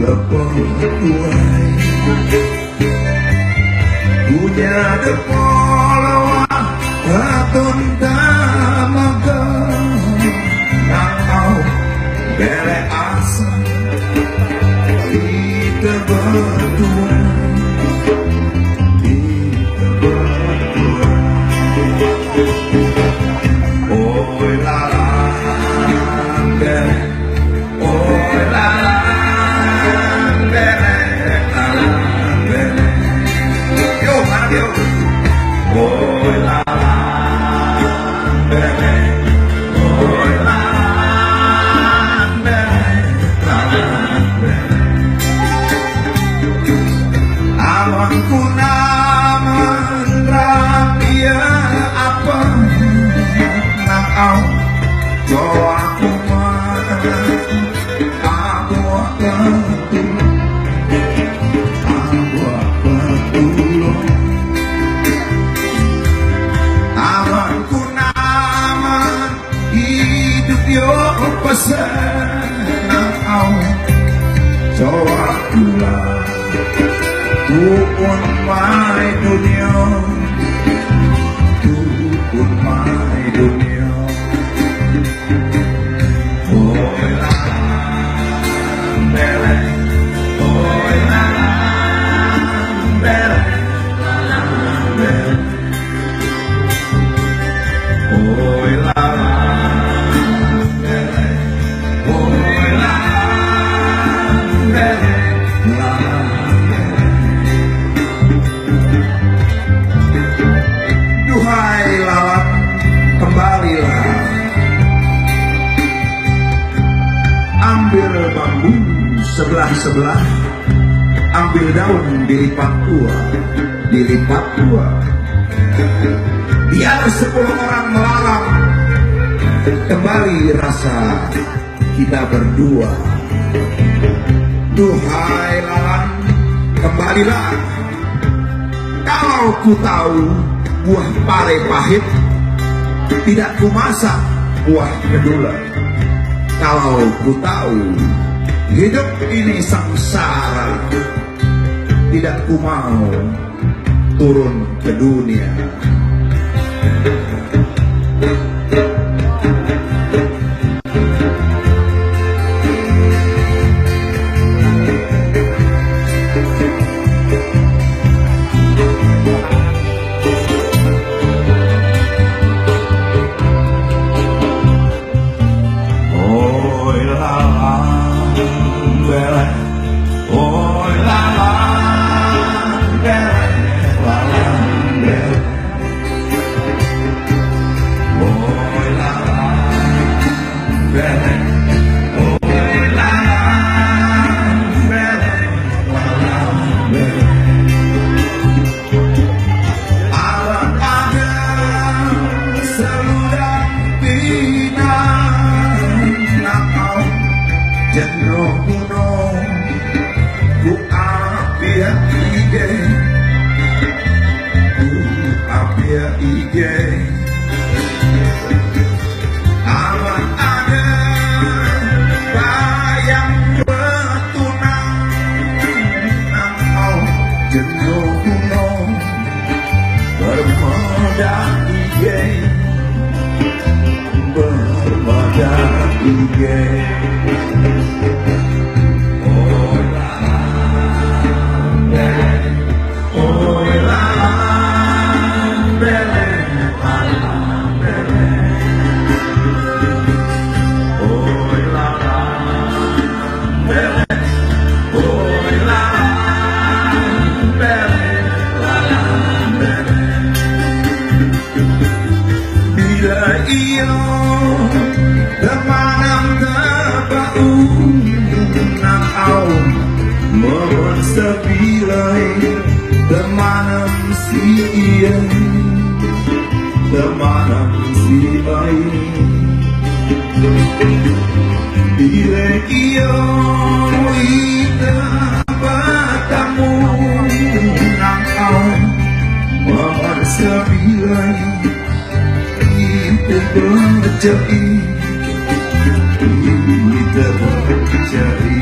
tuai punya depolawa atun tamaga nangau bere asa kita berdua oi la la bere oi la la bere la la bere yo mana yo oi la la bere oi la la bere la la bere awanku naman rabia apa nakau jo aku awanku naman hidup yo pesan nakau jo aku lah tukun mai dunia tukun mai dunia oi la bere oi la bere la bere oi la bere oi la bere la duhai lalat kembalilah ambil bambu sebelah-sebelah ambil daun dilipat tua biar 10 orang melarang kembali rasa kita berdua duhai lalat kembalilah kalau ku tahu buah pare pahit tidak ku masak buah kedulan kalau ku tahu hidup ini samsara tidak ku mau turun ke dunia awan ada bayang betunang nangau jenuh kuno bermodal ige iyo temanam tebau nakau mohon sebilai temanam si iya temanam si bayi bila iyo ita bertemu nakau mohon sebilai terjadi kita berjari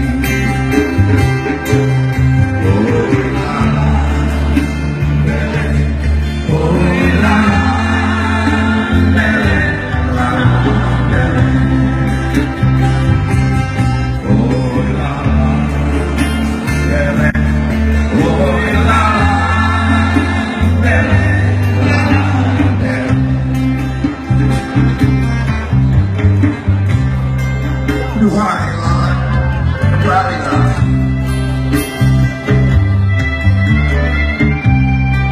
Duhai lalat, kembalilah.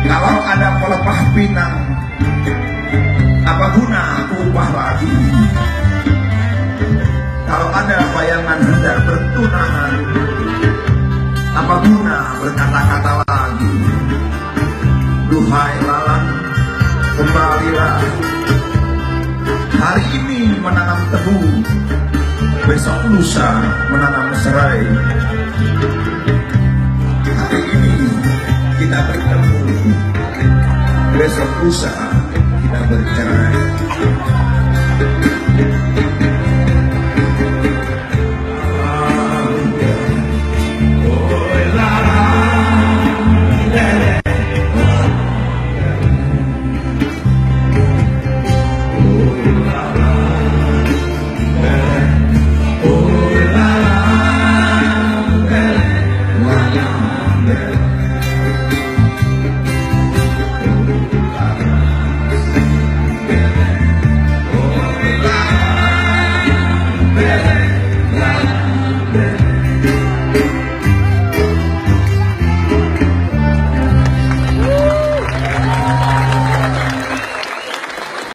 Kalau ada pelepah pinang, apa guna aku ubah lagi? Kalau ada bayangan hendak bertunangan, apa guna berkata-kata lagi? Duhai lalat, kembalilah. Hari ini menanam tebu, besok lusa menanam serai. Hari ini kita bertemu, besok lusa kita bercerai.